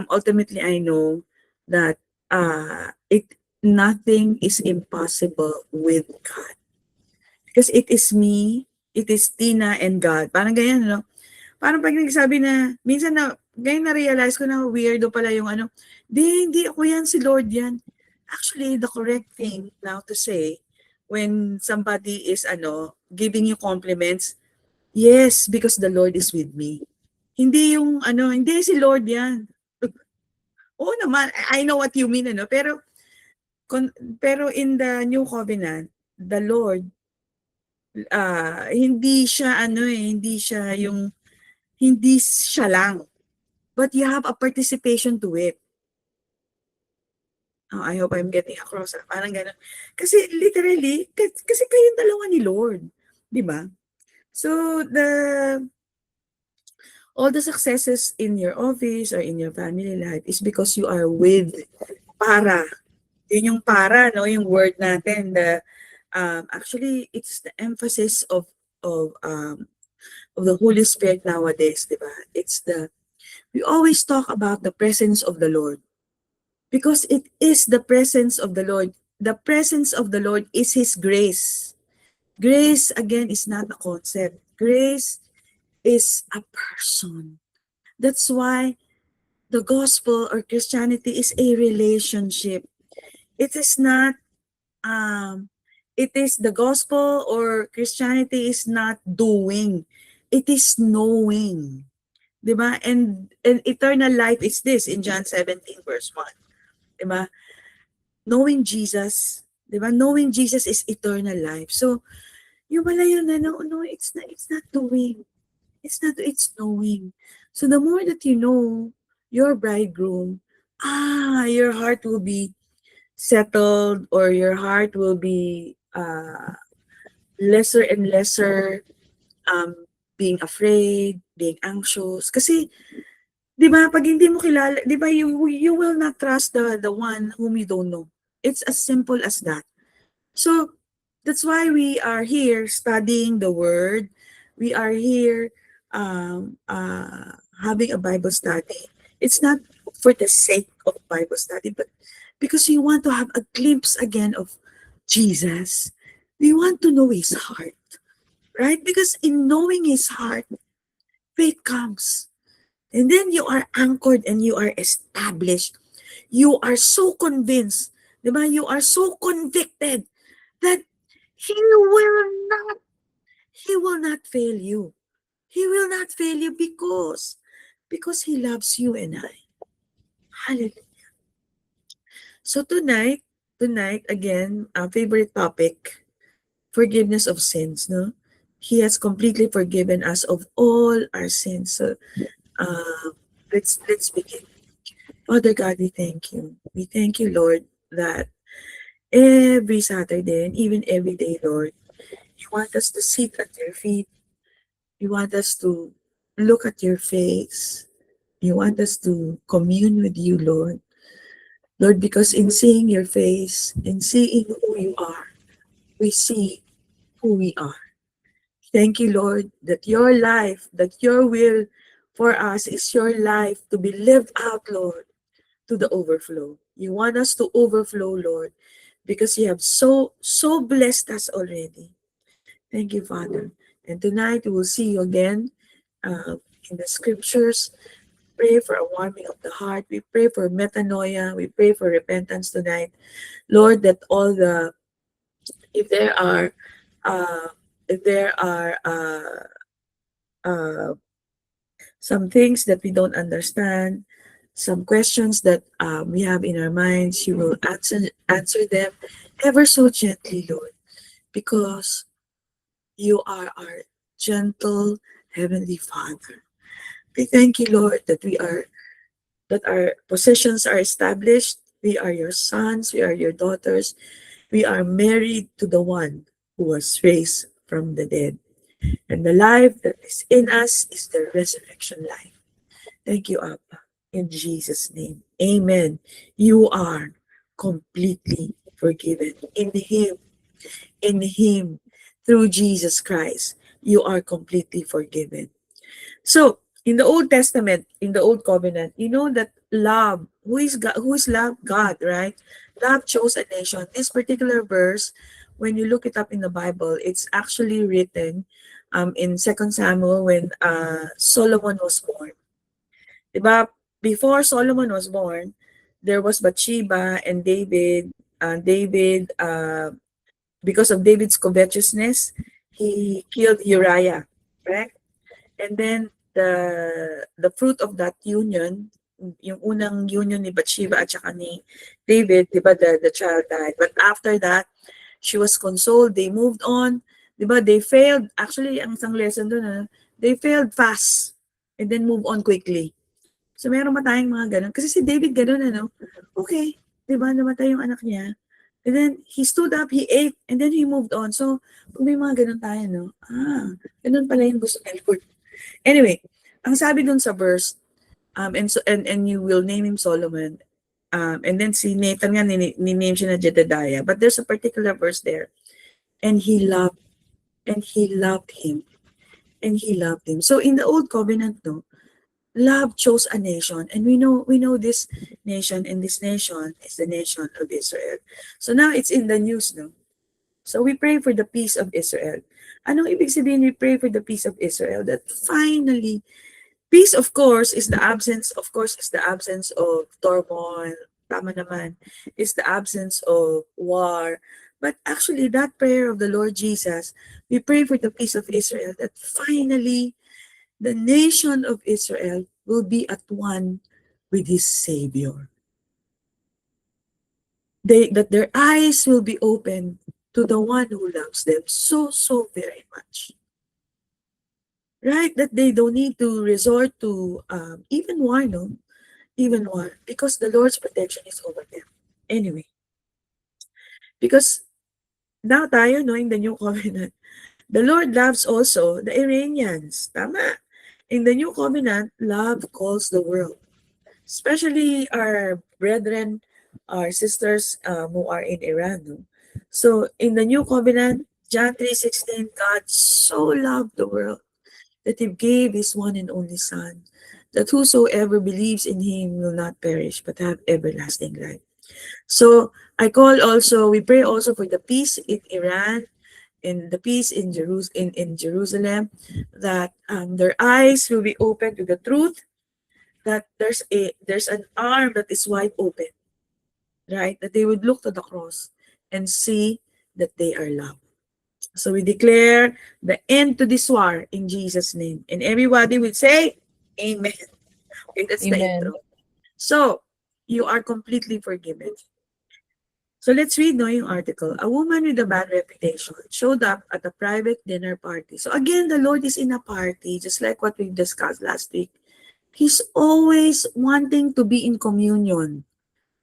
ultimately I know that it nothing is impossible with God. Because it is me, it is Tina and God. Parang ganyan, no? Parang pag nagsabi na, minsan na, ngayon na-realize ko na weirdo pala yung ano, hindi ako yan, si Lord yan. Actually, the correct thing now to say, when somebody is, giving you compliments, yes, because the Lord is with me. Hindi yung, hindi si Lord yan. Oo naman, I know what you mean, pero in the New Covenant, the Lord, hindi siya, hindi siya lang. But you have a participation to it. Oh, I hope I'm getting across. Parang gano'n. Kasi literally, kasi kayong dalawa ni Lord. Di ba? So, all the successes in your office or in your family life is because you are with para. Yun yung para, no? Yung word natin. Actually, it's the emphasis of, um, of the Holy Spirit nowadays, di ba? We always talk about the presence of the Lord. Because it is the presence of the Lord. The presence of the Lord is His grace. Grace, again, is not a concept. Grace is a person. That's why the gospel or Christianity is a relationship. It is not, it is the gospel or Christianity is not doing. It is knowing. Diba? And eternal life is this in John 17 verse 1. Diba? Knowing Jesus, 'di ba? Knowing Jesus is eternal life. So, yung pala yun na, no, it's not doing. It's knowing. So the more that you know your bridegroom, your heart will be settled or your heart will be lesser and lesser being afraid, being anxious. Kasi, 'di ba, pag hindi mo kilala, 'di ba, you will not trust the one whom you don't know. It's as simple as that. So that's why we are here studying the Word. We are here having a Bible study. It's not for the sake of Bible study, but because we want to have a glimpse again of Jesus. We want to know His heart, right? Because in knowing His heart, faith comes. And then you are anchored and you are established. You are so convinced, diba? You are so convicted that not He will not fail you. He will not fail you because He loves you and I. Hallelujah. So tonight again, our favorite topic, forgiveness of sins, no? He has completely forgiven us of all our sins. So uh, let's begin. Father God, we thank you. We thank you, Lord, that every Saturday and even every day, Lord, you want us to sit at your feet. You want us to look at your face. You want us to commune with you, Lord. Lord, because in seeing your face, in seeing who you are, we see who we are. Thank you, Lord, that your life, that your will for us is your life to be lived out, Lord, to the overflow. You want us to overflow, Lord, because you have so blessed us already. Thank you, Father. And tonight we will see you again uh, in the scriptures. Pray for a warming of the heart. We pray for metanoia. We pray for repentance tonight. Lord, that all the, if there are, uh, if there are uh, some things that we don't understand, some questions that we have in our minds, you will answer them ever so gently, Lord, because you are our gentle Heavenly Father. We thank you, Lord, that our positions are established. We are your sons, we are your daughters. We are married to the one who was raised from the dead. And the life that is in us is the resurrection life. Thank you, Abba. In Jesus' name. Amen. You are completely forgiven. In Him, through Jesus Christ, you are completely forgiven. So, in the Old Testament, in the Old Covenant, you know that love. Who is God? Who is love? God, right? Love chose a nation. This particular verse, when you look it up in the Bible, it's actually written in Second Samuel when Solomon was born. Diba? Before Solomon was born, there was Bathsheba and David. Because of David's covetousness, he killed Uriah, right? And then the fruit of that union, yung unang union ni Bathsheba at saka ni David, di ba, the child died. But after that, she was consoled, they moved on, di ba, they failed. Actually, ang isang lesson doon, they failed fast and then move on quickly. So meron ba tayong mga ganun? Kasi si David ganun, okay, di ba, namatay yung anak niya. And then he stood up, he ate, and then he moved on. So, kung may mga ganun tayo, ganun pala yung gusto ni Lord. Anyway, ang sabi dun sa verse, and you will name him Solomon. And then si Nathan nga, ni-name siya na Jedediah. But there's a particular verse there. And he loved him. And he loved him. So in the old covenant, no, love chose a nation. And we know this nation, and this nation is the nation of Israel. So now it's in the news, no? So we pray for the peace of Israel. Anong ibig sabihin we pray for the peace of Israel? That finally, peace, of course, is the absence of turmoil. Tama naman. Is the absence of war. But actually, that prayer of the Lord Jesus, we pray for the peace of Israel, that finally, the nation of Israel will be at one with his Savior. That their eyes will be open to the one who loves them so very much. Right? That they don't need to resort to even war, no? Even war. Because the Lord's protection is over them. Anyway. Because now tayo, no, in the New Covenant, the Lord loves also the Iranians. Tama. In the New Covenant, love calls the world. Especially our brethren, our sisters who are in Iran. No? So in the New Covenant, John 3:16, God so loved the world that he gave his one and only Son, that whosoever believes in him will not perish but have everlasting life. So we pray also for the peace in Iran, in the peace in Jerusalem, that their eyes will be open to the truth, that there's an arm that is wide open, right? That they would look to the cross and see that they are loved. So we declare the end to this war in Jesus' name. And everybody will say, Amen. Okay, that's the intro. So, you are completely forgiven. So let's read yung article. A woman with a bad reputation showed up at a private dinner party. So again, the Lord is in a party, just like what we discussed last week. He's always wanting to be in communion,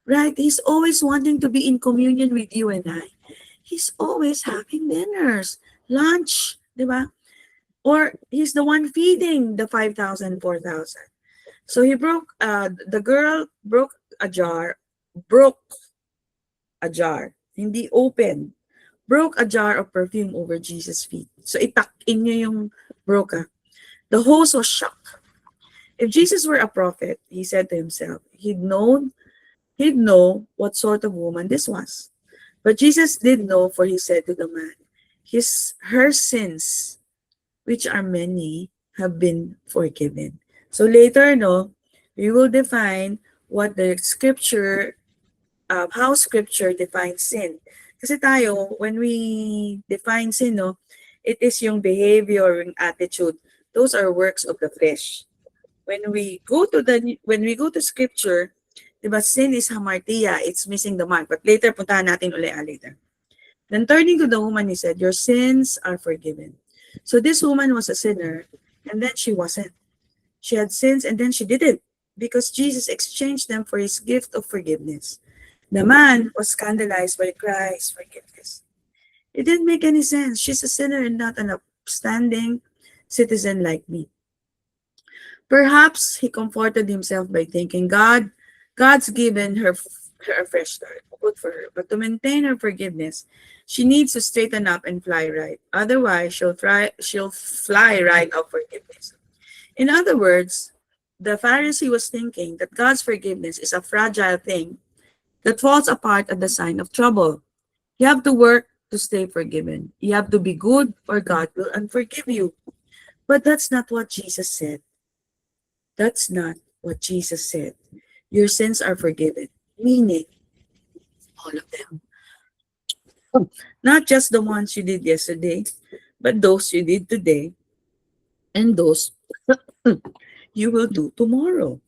right? He's always wanting to be in communion with you and I. He's always having dinners, lunch, di ba? Or he's the one feeding the 5,000, 4,000. So the girl broke a jar, hindi open, broke a jar of perfume over Jesus' feet. So itak-in niyo yung broke. The host was shocked. If Jesus were a prophet, he said to himself, he'd know what sort of woman this was. But Jesus did know, for he said to the man, her sins, which are many, have been forgiven. So later, we will define what the scripture, how scripture defines sin. Kasi tayo, when we define sin, it is yung behavior, yung attitude. Those are works of the flesh. When we go to scripture, diba, sin is hamartia, it's missing the mark. But later, puntahan natin later. Then turning to the woman, he said, your sins are forgiven. So this woman was a sinner, and then she wasn't. She had sins, and then she didn't, because Jesus exchanged them for his gift of forgiveness. The man was scandalized by Christ's forgiveness. It didn't make any sense. She's a sinner and not an upstanding citizen like me. Perhaps he comforted himself by thinking God's given her a fresh start, good for her. But to maintain her forgiveness, she needs to straighten up and fly right. Otherwise, she'll fly right off forgiveness. In other words, The Pharisee was thinking that God's forgiveness is a fragile thing that falls apart at the sign of trouble. You have to work to stay forgiven. You have to be good or God will unforgive you. But that's not what Jesus said. That's not what Jesus said. Your sins are forgiven, meaning all of them. Not just the ones you did yesterday, but those you did today and those you will do tomorrow.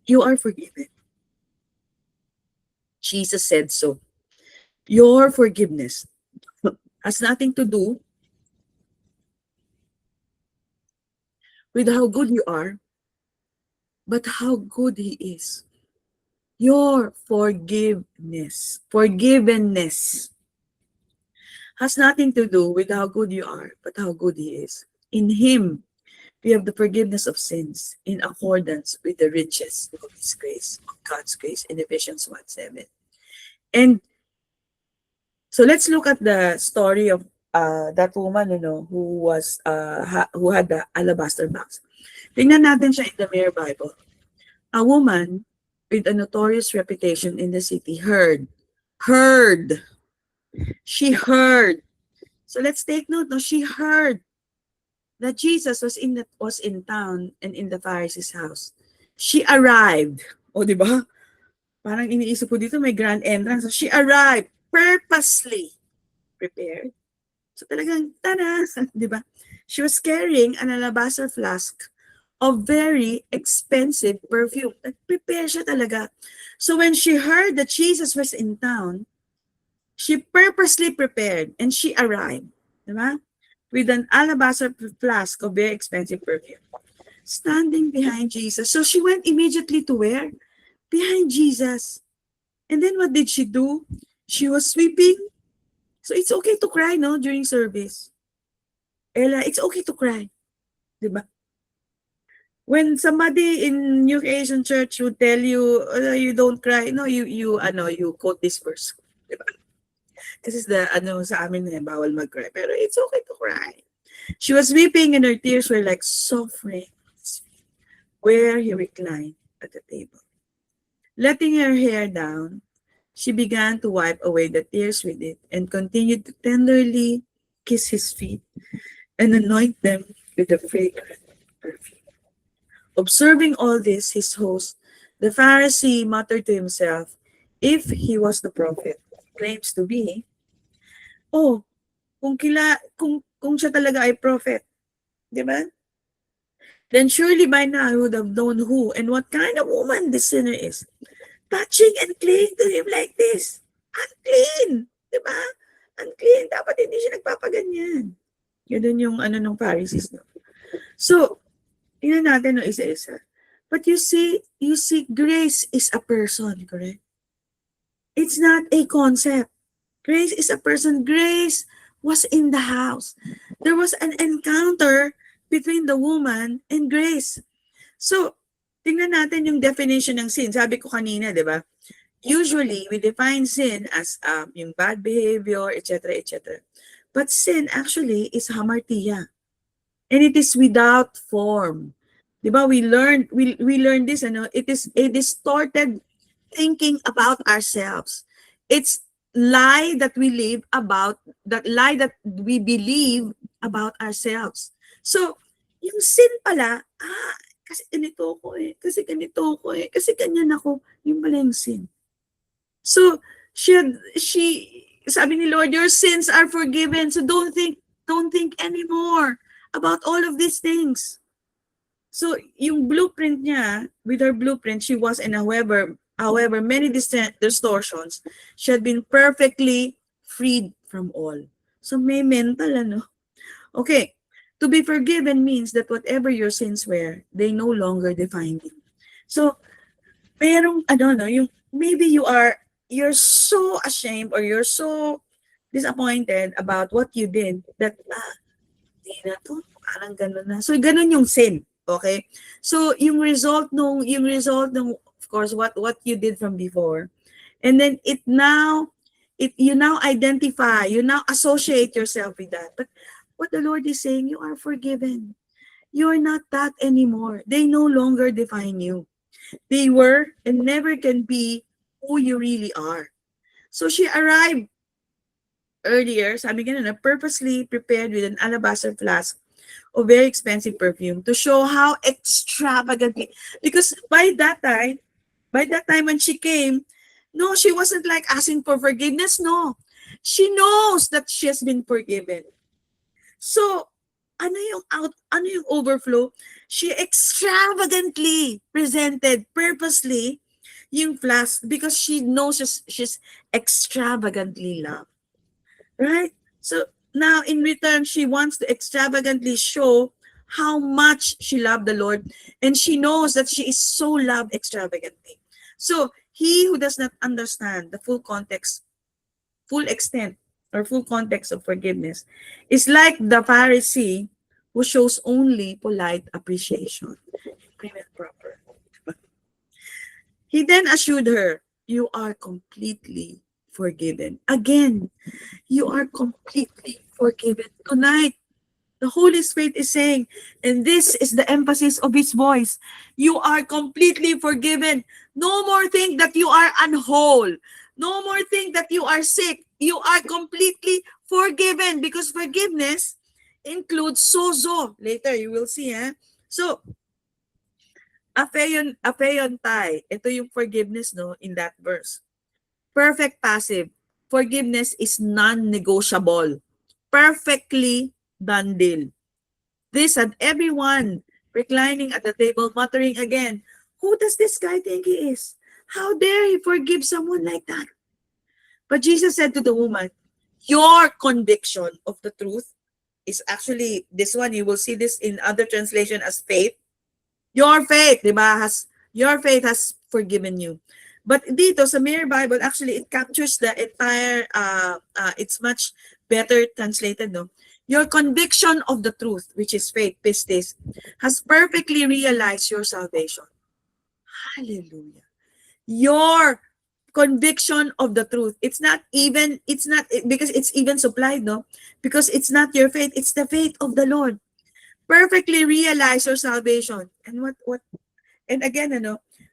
You are forgiven. Jesus said so. Your forgiveness has nothing to do with how good you are, but how good He is. Your forgiveness has nothing to do with how good you are, but how good He is. In Him, we have the forgiveness of sins in accordance with the riches of His grace, of God's grace in Ephesians 1:7. And so let's look at the story of that woman, who had the alabaster box. Tingnan natin siya in the Mirror Bible. A woman with a notorious reputation in the city heard. She heard. So let's take note. No, she heard that Jesus was in town and in the Pharisee's house. She arrived. O, di ba? Parang iniisip ko dito may grand entrance. So she arrived purposely prepared. So talagang, tada! Di ba? She was carrying an alabaster flask of very expensive perfume. Nag-prepare siya talaga. So when she heard that Jesus was in town, she purposely prepared and she arrived. Di ba? With an alabaster flask of very expensive perfume. Standing behind Jesus. So she went immediately to where? Behind Jesus. And then what did she do? She was sweeping. So it's okay to cry, no? During service. Ella, it's okay to cry. Diba? When somebody in New Asian church would tell you, you don't cry, no, you quote this verse. Diba? This is the, sa amin bawal mag-cry. Pero it's okay to cry. She was weeping and her tears were like soft rain where he reclined at the table. Letting her hair down, she began to wipe away the tears with it and continued to tenderly kiss his feet and anoint them with the fragrant perfume. Observing all this, his host, the Pharisee, muttered to himself, if he was the prophet he claims to be, oh, kung siya talaga ay prophet, di ba? Then surely by now he would have known who and what kind of woman this sinner is. Touching and clinging to him like this. Unclean. Diba? Unclean. Dapat hindi siya nagpapaganyan. Yun yung ng Pharisees. No? So, tingnan natin no, isa-isa. But you see, grace is a person, correct? It's not a concept. Grace is a person. Grace was in the house. There was an encounter between the woman and grace. So, tingnan natin yung definition ng sin. Sabi ko kanina, di ba? Usually, we define sin as yung bad behavior, etc., etc. But sin actually is hamartia. And it is without form. Di ba? We learned this, it is a distorted thinking about ourselves. It's lie that we live about, that lie that we believe about ourselves. So, yung sin pala, kasi ganito ko kasi ganito ko kasi ganyan ako, yung pala yung sin. So, sabi ni Lord, your sins are forgiven. So don't think anymore about all of these things. So, yung blueprint niya, with her blueprint, she was, and however many distortions, she had been perfectly freed from all. So, may mental, Okay. To be forgiven means that whatever your sins were, they no longer define you. So, merong yung maybe you're so ashamed or you're so disappointed about what you did that di na to, parang ganun na. So, ganun yung sin, okay? So, yung result nung of course what you did from before. And then you now identify, you now associate yourself with that. But what the Lord is saying, you are forgiven. You're not that anymore. They no longer define you. They were and never can be who you really are. So she arrived earlier, sabi nga na, purposely prepared with an alabaster flask of very expensive perfume to show how extravagantly, because by that time when she came, no, she wasn't like asking for forgiveness, no. She knows that she has been forgiven. So, ano yung overflow? She extravagantly presented purposely yung flask because she knows she's extravagantly loved. Right? So now in return, she wants to extravagantly show how much she loved the Lord, and she knows that she is so loved extravagantly. So he who does not understand the full context, full extent, or full context of forgiveness is like the Pharisee who shows only polite appreciation. Prim and proper. He then assured her, "You are completely forgiven." Again, you are completely forgiven. Tonight, the Holy Spirit is saying, and this is the emphasis of His voice, you are completely forgiven. No more think that you are unwhole. No more think that you are sick. You are completely forgiven because forgiveness includes sozo. Later, you will see. So, apheon tai. Ito yung forgiveness no in that verse. Perfect passive. Forgiveness is non-negotiable. Perfectly done deal. This had everyone reclining at the table muttering again, who does this guy think he is? How dare he forgive someone like that? But Jesus said to the woman, your conviction of the truth is actually this one. You will see this in other translation as faith. Your faith, di ba, your faith has forgiven you. But dito sa Mirror Bible, actually, it captures the entire, it's much better translated, no? Your conviction of the truth, which is faith, pistis, has perfectly realized your salvation. Hallelujah. Your conviction of the truth. It's not because it's even supplied, no? Because it's not your faith, it's the faith of the Lord. Perfectly realize your salvation. And and again,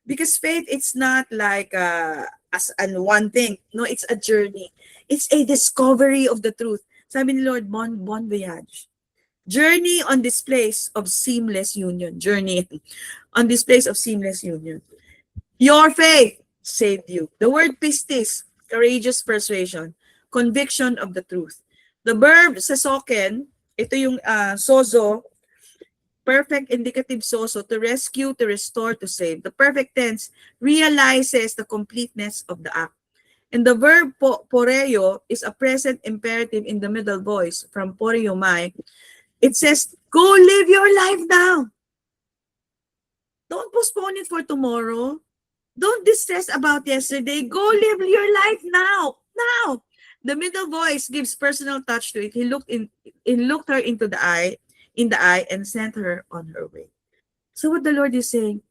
because faith, it's not like as an one thing. No, it's a journey. It's a discovery of the truth. Sabi ni Lord, bon voyage. Journey on this place of seamless union. Journey on this place of seamless union. Your faith saved you. The word pistis, courageous persuasion, conviction of the truth. The verb sasoken, ito yung sozo, perfect indicative sozo, to rescue, to restore, to save. The perfect tense realizes the completeness of the act. And the verb poreo is a present imperative in the middle voice from poreomai. It says, go live your life now. Don't postpone it for tomorrow. Don't distress about yesterday. Go live your life now. Now. The middle voice gives personal touch to it. He looked her in the eye and sent her on her way. So what the Lord is saying,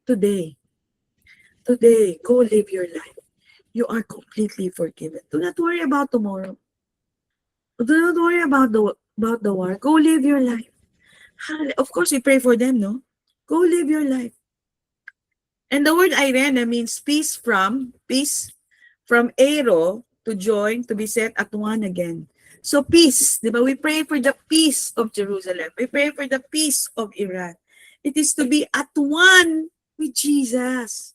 today, go live your life. You are completely forgiven. Do not worry about tomorrow. Do not worry about the war. Go live your life. Of course, we pray for them, no? Go live your life. And the word Irene means peace from aero, to join, to be set at one again. So peace, di ba? We pray for the peace of Jerusalem. We pray for the peace of Iran. It is to be at one with Jesus.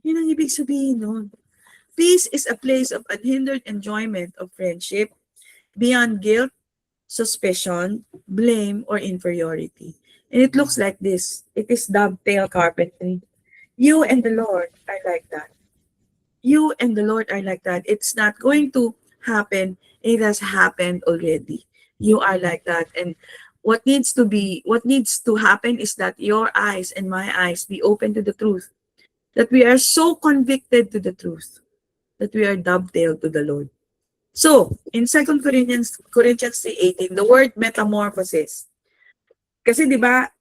Yun ang ibig sabihin nun. Peace is a place of unhindered enjoyment of friendship, beyond guilt, suspicion, blame, or inferiority. And it looks like this. It is dovetail carpentry. You and the Lord are like that. You and the Lord are like that. It's not going to happen. It has happened already. You are like that. And what needs to happen is that your eyes and my eyes be open to the truth. That we are so convicted to the truth that we are dovetailed to the Lord. So, in 2 Corinthians 3:18, the word metamorphosis. Kasi 'di ba,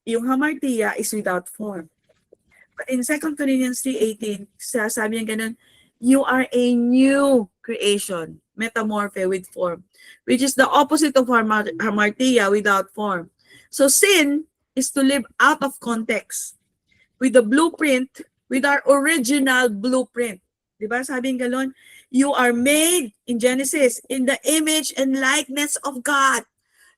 yung hamartia is without form. But in 2 Corinthians 3:18, sabi niya ganun, you are a new creation, metamorphe with form, which is the opposite of hamartia, without form. So sin is to live out of context with the blueprint, with our original blueprint. Di ba? Sabi ng galon, you are made in Genesis in the image and likeness of God.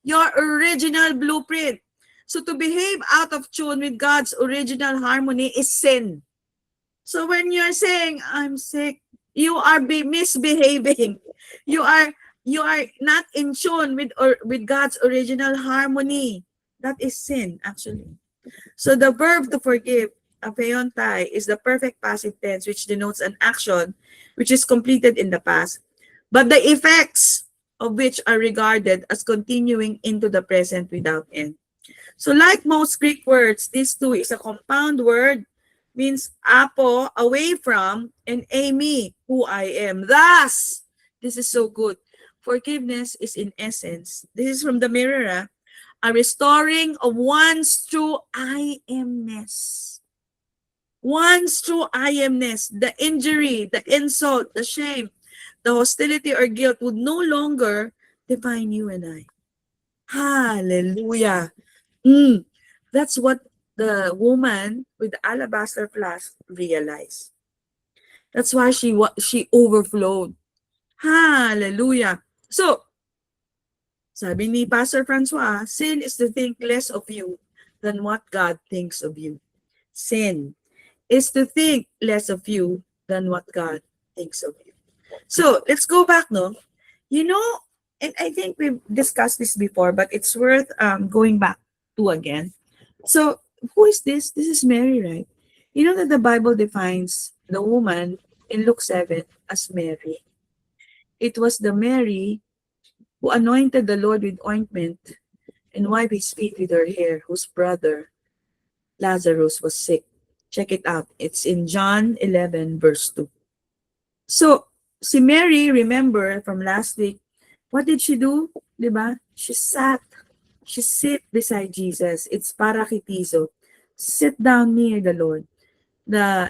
Your original blueprint. So to behave out of tune with God's original harmony is sin. So when you're saying, I'm sick, you are misbehaving. You are not in tune with God's original harmony. That is sin, actually. So the verb to forgive, apheontai, is the perfect passive tense which denotes an action which is completed in the past, but the effects of which are regarded as continuing into the present without end. So like most Greek words, this too is a compound word, means apo, away from, and ame, who I am. Thus, this is so good. Forgiveness is in essence, this is from the Mirror, a restoring of one's true I amness. One's true I amness, the injury, the insult, the shame, the hostility or guilt would no longer define you and I. Hallelujah. That's what the woman with the alabaster flask realized. That's why she overflowed. Hallelujah. So, sabi ni Pastor Francois, sin is to think less of you than what God thinks of you. Sin is to think less of you than what God thinks of you. So, let's go back, no? You know, and I think we've discussed this before, but it's worth going back to again. So, who is this? This is Mary, right? You know that the Bible defines the woman in Luke 7 as Mary. It was the Mary who anointed the Lord with ointment and wiped his feet with her hair, whose brother Lazarus was sick. Check it out. It's in John 11, verse 2. So, si Mary, remember from last week, what did she do? Diba? She sit beside Jesus. It's parakitizo. Sit down near the Lord.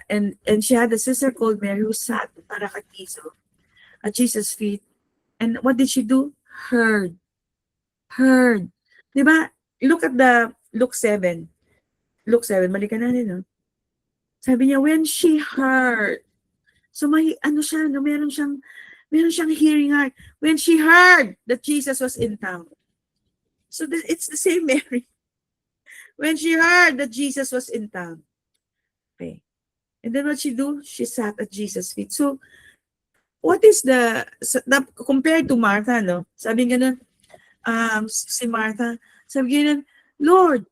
And she had a sister called Mary who sat parakitizo at Jesus' feet. And what did she do? Heard. Diba? Look at the Luke 7. Luke 7, balikan natin, no? Sabi niya, when she heard. So may ano siya, no? Meron siyang hearing heart. When she heard that Jesus was in town. So it's the same Mary. When she heard that Jesus was in town. Okay. And then what she do? She sat at Jesus' feet. So, what is compared to Martha, no? Sabi nga si Martha, sabi nga Lord,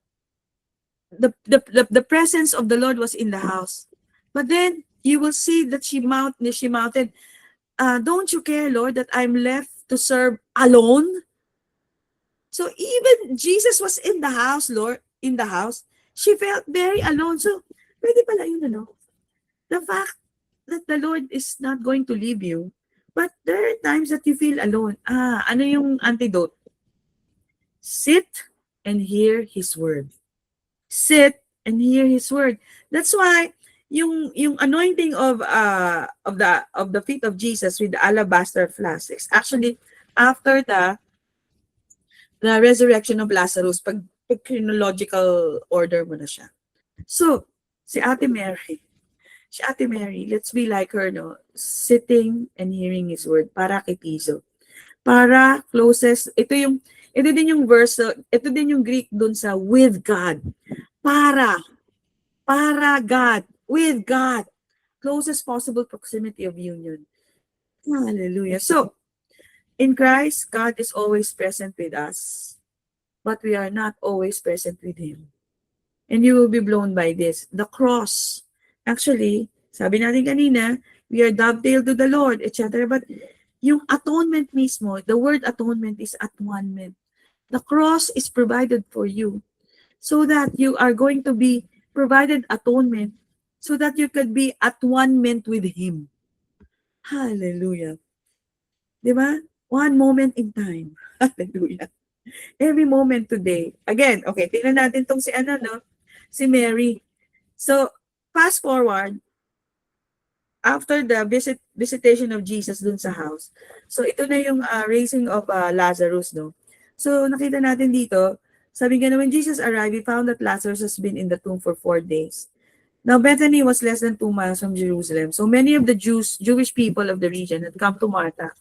the presence of the Lord was in the house. But then, you will see that she mounted, don't you care, Lord, that I'm left to serve alone? So even Jesus was in the house, Lord, in the house, she felt very alone. So, pwede pala yun, ano? The fact that the Lord is not going to leave you, but there are times that you feel alone. Ano yung antidote? Sit and hear His word. Sit and hear His word. That's why yung anointing of the feet of Jesus with the alabaster flasks, actually after the resurrection of Lazarus, pag chronological order mo na siya. So, si Ate Mary, let's be like her, no? Sitting and hearing His word, parakitizo. Para closest, ito din yung verse, ito din yung Greek dun sa with God. Para God, with God. Closest possible proximity of union. Hallelujah. So, in Christ, God is always present with us, but we are not always present with Him. And you will be blown by this. The cross. Actually, sabi natin kanina, we are dovetailed to the Lord, etc. But yung atonement mismo, the word atonement is atonement. The cross is provided for you so that you are going to be provided atonement so that you could be at one ment with Him. Hallelujah. Diba? One moment in time. Hallelujah. Every moment today. Again, okay, tingnan natin tong si Mary. So, fast forward, after the visitation of Jesus dun sa house. So, ito na yung raising of Lazarus, no? So, nakita natin dito, Sabi nga na, when Jesus arrived, he found that Lazarus has been in the tomb for 4 days. Now, Bethany was less than 2 miles from Jerusalem, so many of the Jewish people of the region had come to Martha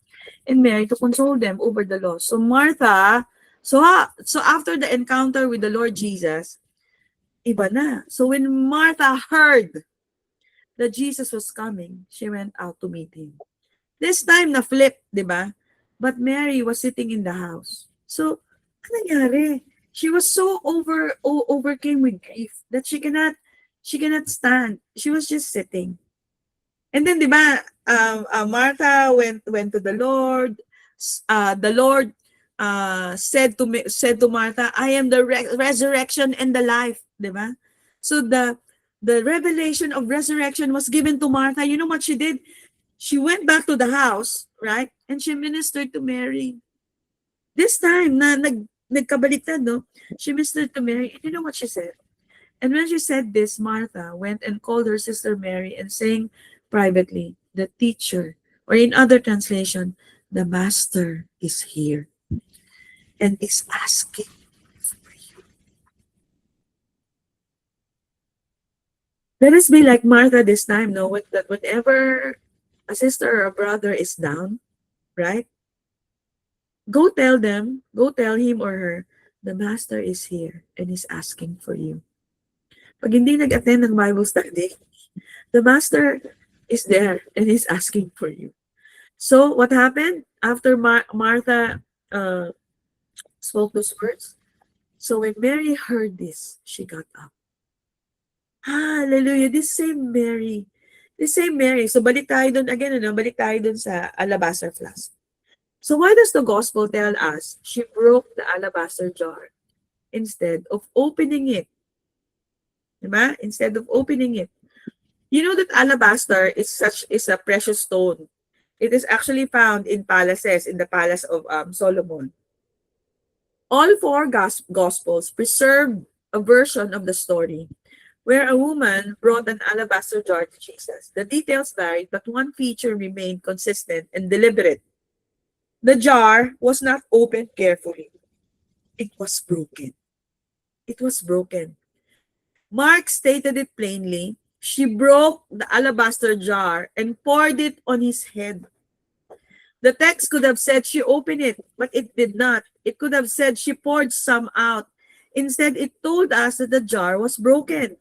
and Mary to console them over the loss. So Martha, so after the encounter with the Lord Jesus, iba na. So when Martha heard that Jesus was coming, she went out to meet him. This time na flip, di ba? But Mary was sitting in the house. So, ano nangyari? She was so overcame with grief that she cannot stand. She was just sitting. And then, di ba, Martha went to the Lord. The Lord said to Martha, I am the resurrection and the life, di ba? So the revelation of resurrection was given to Martha. You know what she did? She went back to the house, right? And she ministered to Mary. This time, nagkabaliktad, no? She ministered to Mary. And you know what she said? And when she said this, Martha went and called her sister Mary and saying privately, the teacher, or in other translation, the master is here and is asking for you. Let us be like Martha this time, no? That whenever a sister or a brother is down, right? Go tell him or her, the master is here and is asking for you. Pag hindi nag-attend ng Bible study, the master is there and is asking for you. So what happened after Martha spoke those words? So when Mary heard this, she got up. Hallelujah! This same Mary. So balik tayo dun again, balik tayo dun sa alabaster flask. So why does the gospel tell us she broke the alabaster jar instead of opening it? Diba? Instead of opening it. You know that alabaster is a precious stone. It is actually found in palaces, in the palace of Solomon. All four gospels preserved a version of the story where a woman brought an alabaster jar to Jesus. The details varied, but one feature remained consistent and deliberate. The jar was not opened carefully. It was broken. It was broken. Mark stated it plainly. She broke the alabaster jar and poured it on his head. The text could have said she opened it, but it did not. It could have said she poured some out. Instead, it told us that the jar was broken.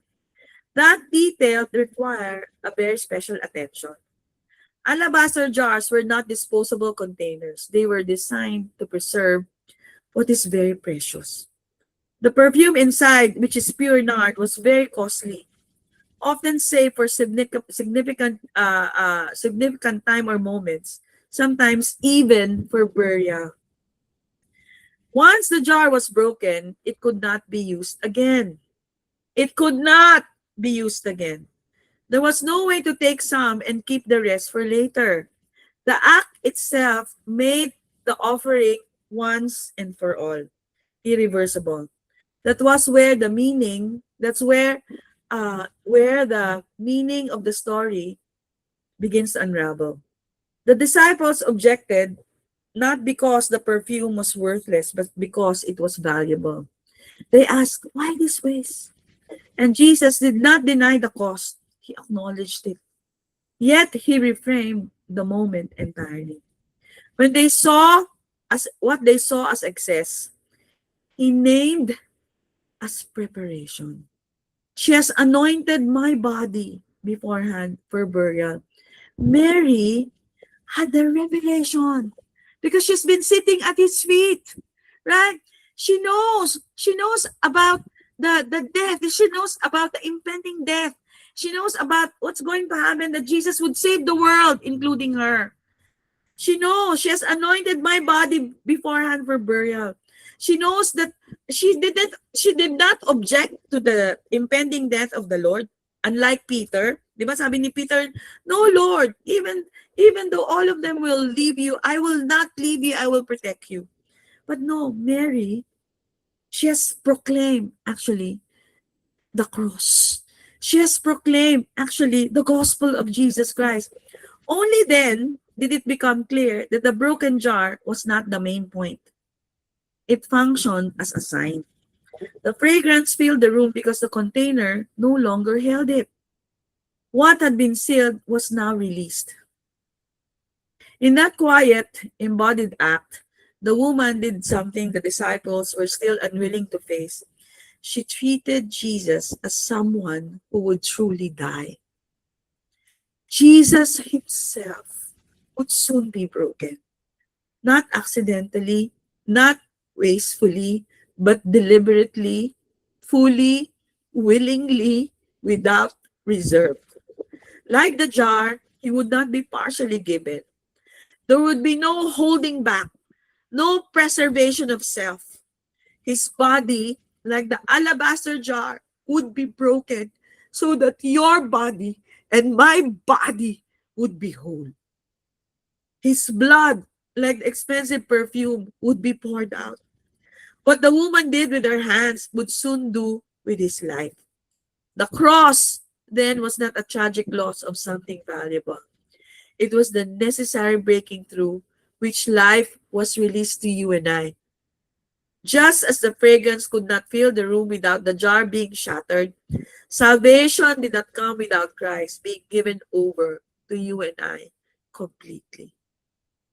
That detail required a very special attention. Alabaster jars were not disposable containers. They were designed to preserve what is very precious. The perfume inside, which is pure nard, was very costly, often saved for significant time or moments, sometimes even for burial. Once the jar was broken, it could not be used again. It could not be used again. There was no way to take some and keep the rest for later. The act itself made the offering once and for all, irreversible. That's where the meaning of the story begins to unravel. The disciples objected not because the perfume was worthless, but because it was valuable. They asked, why this waste? And Jesus did not deny the cost. He acknowledged it. Yet he reframed the moment entirely. When they saw what they saw as excess, he named as preparation. She has anointed my body beforehand for burial. Mary had the revelation because she's been sitting at his feet, right? She knows about the death. She knows about the impending death. She knows about what's going to happen, that Jesus would save the world, including her. She knows she has anointed my body beforehand for burial. She knows that she did not object to the impending death of the Lord, unlike Peter. Di ba sabi ni Peter, no Lord, even though all of them will leave you, I will not leave you, I will protect you. But no, Mary, she has proclaimed actually the cross. She has proclaimed actually the gospel of Jesus Christ. Only then did it become clear that the broken jar was not the main point. It functioned as a sign. The fragrance filled the room because the container no longer held it. What had been sealed was now released. In that quiet, embodied act, the woman did something the disciples were still unwilling to face. She treated Jesus as someone who would truly die. Jesus himself would soon be broken, not accidentally, not wastefully, but deliberately, fully, willingly, without reserve. Like the jar, he would not be partially given. There would be no holding back, no preservation of self. His body, like the alabaster jar, would be broken so that your body and my body would be whole. His blood, like expensive perfume, would be poured out. What the woman did with her hands would soon do with his life. The cross then was not a tragic loss of something valuable. It was the necessary breaking through which life was released to you and I. Just as the fragrance could not fill the room without the jar being shattered, salvation did not come without Christ being given over to you and I completely.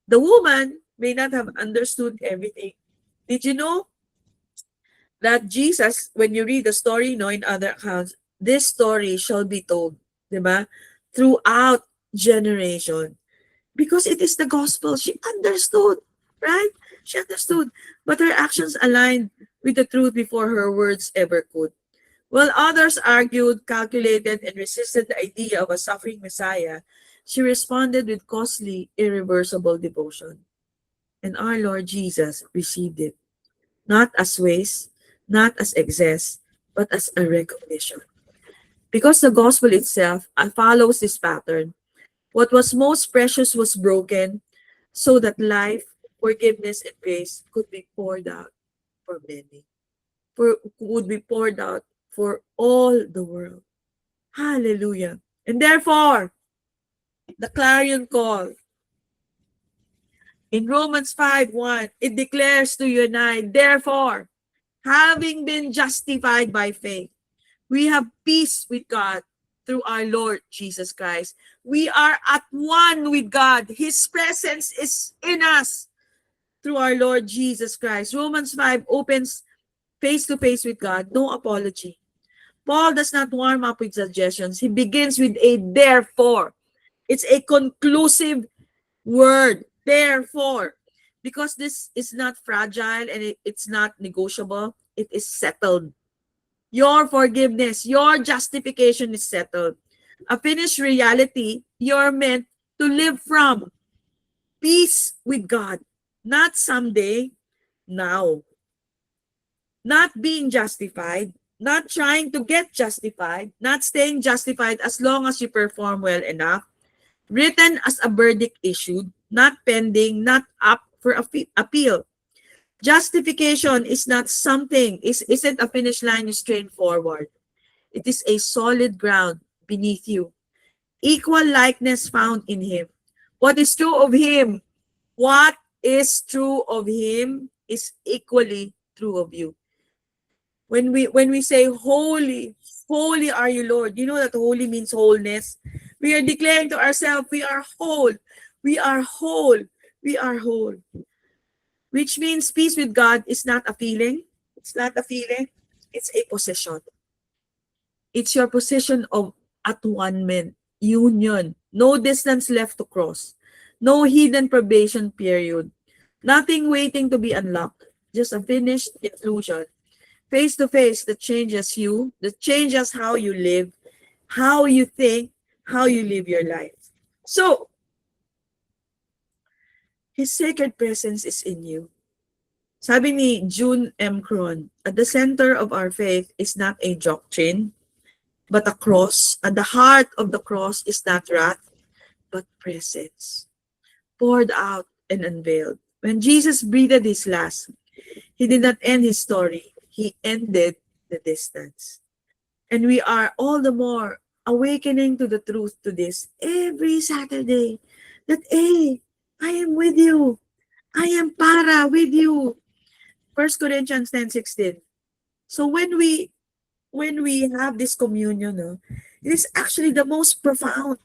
The woman may not have understood everything. Did you know that Jesus, when you read the story, in other accounts, this story shall be told, di ba? Throughout generation. Because it is the gospel. She understood, right? She understood. But her actions aligned with the truth before her words ever could. While others argued, calculated, and resisted the idea of a suffering Messiah, she responded with costly, irreversible devotion. And our Lord Jesus received it, not as waste, not as excess, but as a recognition. Because the gospel itself follows this pattern, what was most precious was broken so that life, forgiveness, and grace could be poured out for many, would be poured out for all the world. Hallelujah. And therefore, the clarion call in Romans 5:1, it declares to you and I, therefore, having been justified by faith, we have peace with God through our Lord Jesus Christ. We are at one with God. His presence is in us through our Lord Jesus Christ. Romans 5 opens face to face with God, no apology. Paul does not warm up with suggestions. He begins with a therefore. It's a conclusive word, therefore. Because this is not fragile and it's not negotiable, it is settled. Your forgiveness, your justification is settled. A finished reality you're meant to live from. Peace with God. Not someday, now. Not being justified, not trying to get justified, not staying justified as long as you perform well enough. Written as a verdict issued, not pending, not up for appeal. Justification is not something, isn't a finish line you strain forward. It is a solid ground beneath you. Equal likeness found in him. What is true of him? What is true of him is equally true of you. When we say holy, holy are you, Lord. You know that holy means wholeness. We are declaring to ourselves, we are whole. We are whole. We are whole. Which means peace with God is not a feeling. It's not a feeling. It's a possession. It's your position of at-one-ment, union. No distance left to cross. No hidden probation period. Nothing waiting to be unlocked. Just a finished inclusion. Face to face that changes you, that changes how you live, how you think, how you live your life. So, His sacred presence is in you. Sabi ni June M. Cron, at the center of our faith is not a doctrine, but a cross. At the heart of the cross is not wrath, but presence, poured out and unveiled. When Jesus breathed his last, he did not end his story. He ended the distance. And we are all the more awakening to the truth to this every Saturday that, hey, I am with you. I am para with you. 1 Corinthians 10:16. So when we have this communion, no, it is actually the most profound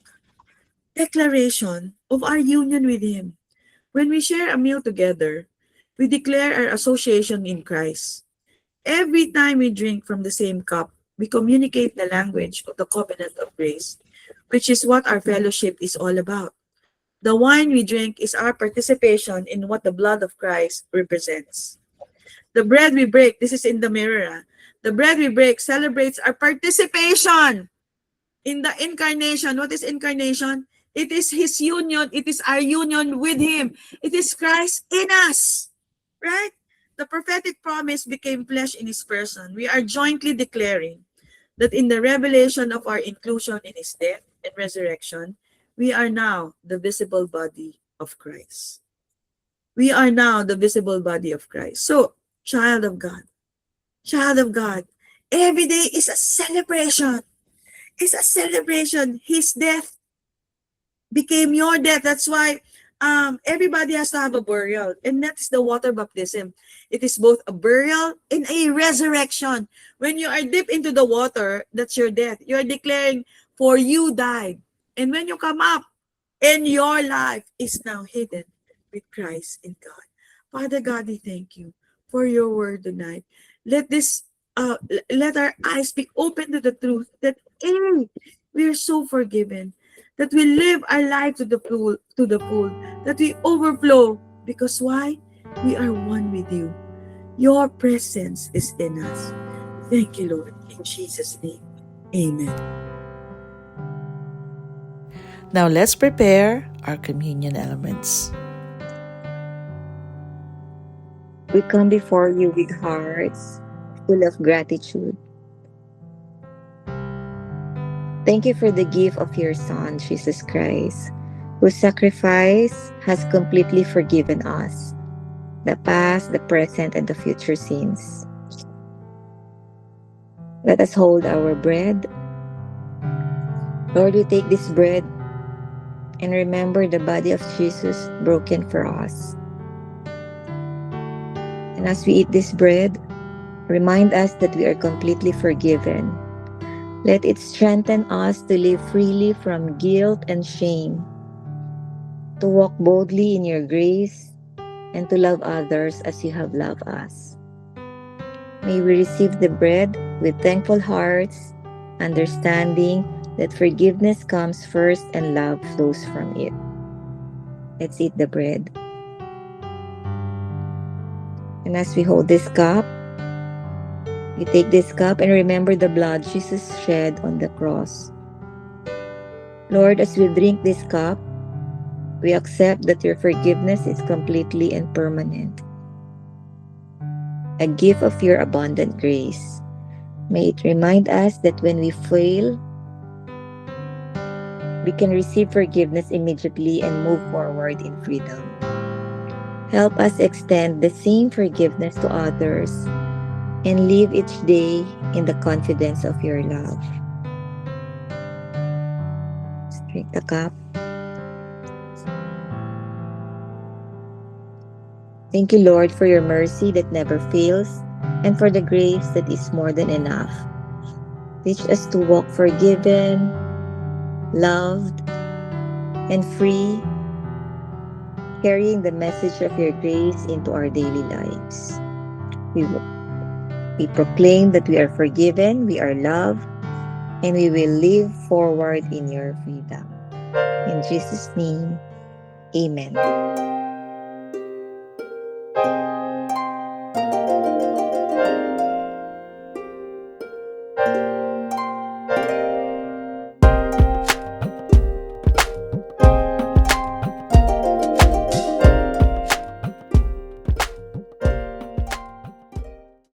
declaration of our union with Him. When we share a meal together, we declare our association in Christ. Every time we drink from the same cup, we communicate the language of the covenant of grace, which is what our fellowship is all about. The wine we drink is our participation in what the blood of Christ represents. The bread we break, this is in the mirror. The bread we break celebrates our participation in the incarnation. What is incarnation? It is His union. It is our union with Him. It is Christ in us. Right? The prophetic promise became flesh in His person. We are jointly declaring that in the revelation of our inclusion in His death and resurrection, we are now the visible body of Christ. We are now the visible body of Christ. So, child of God, every day is a celebration. It's a celebration. His death became your death. That's why everybody has to have a burial. And that is the water baptism. It is both a burial and a resurrection. When you are deep into the water, that's your death. You are declaring, for you died. And when you come up, and your life is now hidden with Christ in God. Father God, we thank you for your word tonight. Let this let our eyes be open to the truth that we are so forgiven, that we live our life to the full, that we overflow. Because why? We are one with you. Your presence is in us. Thank you, Lord. In Jesus' name. Amen. Now let's prepare our communion elements. We come before you with hearts full of gratitude. Thank you for the gift of your Son, Jesus Christ, whose sacrifice has completely forgiven us the past, the present, and the future sins. Let us hold our bread. Lord, we take this bread and remember the body of Jesus broken for us. And as we eat this bread, remind us that we are completely forgiven. Let it strengthen us to live freely from guilt and shame, to walk boldly in your grace, and to love others as you have loved us. May we receive the bread with thankful hearts, understanding that forgiveness comes first and love flows from it. Let's eat the bread. And as we hold this cup, we take this cup and remember the blood Jesus shed on the cross. Lord, as we drink this cup, we accept that your forgiveness is completely and permanent, a gift of your abundant grace. May it remind us that when we fail, we can receive forgiveness immediately and move forward in freedom. Help us extend the same forgiveness to others and live each day in the confidence of your love. Drink the cup. Thank you, Lord, for your mercy that never fails and for the grace that is more than enough. Teach us to walk forgiven, loved, and free, carrying the message of your grace into our daily lives. We proclaim that we are forgiven, we are loved, and we will live forward in your freedom. In Jesus' name, amen.